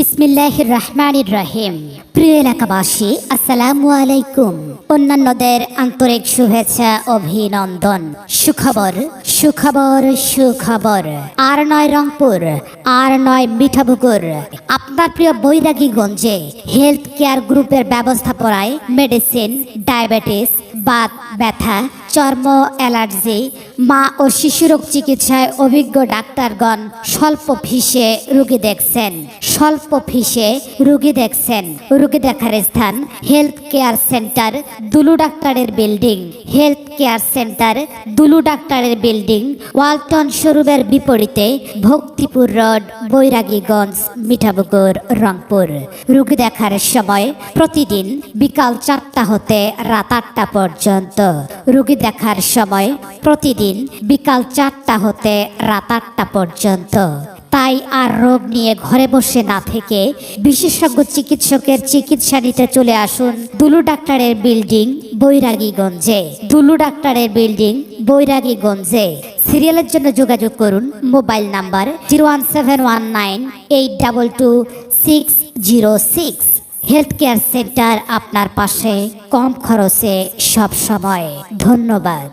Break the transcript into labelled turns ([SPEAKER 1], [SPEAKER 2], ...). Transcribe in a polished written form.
[SPEAKER 1] বিসমিল্লাহির রহমানির রহিম। প্রিয় এলাকাবাসী, আসসালামু আলাইকুম। অন্যান্যদের আন্তরিক শুভেচ্ছা অভিনন্দন। সুখবর সুখবর সুখবর। আর নয় রংপুর, আর নয় মিঠাপুকুর, আপনার প্রিয় বৈরাগীগঞ্জে হেলথ কেয়ার গ্রুপের ব্যবস্থাপনায় মেডিসিন, ডায়াবেটিস, বাত ব্যথা, চর্ম অ্যালার্জি, মা ও শিশুরোগ চিকিৎসায় অভিজ্ঞ ডাক্তারগণ স্বল্প ফিসে রোগী দেখছেন। স্বল্প ফিসে রোগী দেখছেন। রোগী দেখার স্থান হেলথ কেয়ার সেন্টার, দুলু ডাক্তারের building. Health care centre, Dulu ডাক্তারের বিল্ডিং, ওয়ালটন শোরুমের বিপরীতে, ভক্তিপুর রোড, বৈরাগীগঞ্জ, মিঠাপুকুর, রংপুর। রোগী দেখার সময় প্রতিদিন বিকাল 4টা হতে রাত 8টা পর্যন্ত। রোগী দেখার সময় প্রতিদিন বিকাল 4টা হতে রাত 8টা পর্যন্ত। তাই আর রোগ নিয়ে ঘরে বসে না থেকে বিশেষজ্ঞ চিকিৎসকের চিকিৎসা নিতে চলে আসুন দুলু ডাক্তারের বিল্ডিং, বৈরাগীগঞ্জে। দুলু ডাক্তারের বিল্ডিং, বৈরাগীগঞ্জে। সিরিয়ালের জন্য যোগাযোগ করুন mobile number 01719822606। Health care centre আপনার পাশে, কম খরচে সব সময়। ধন্যবাদ।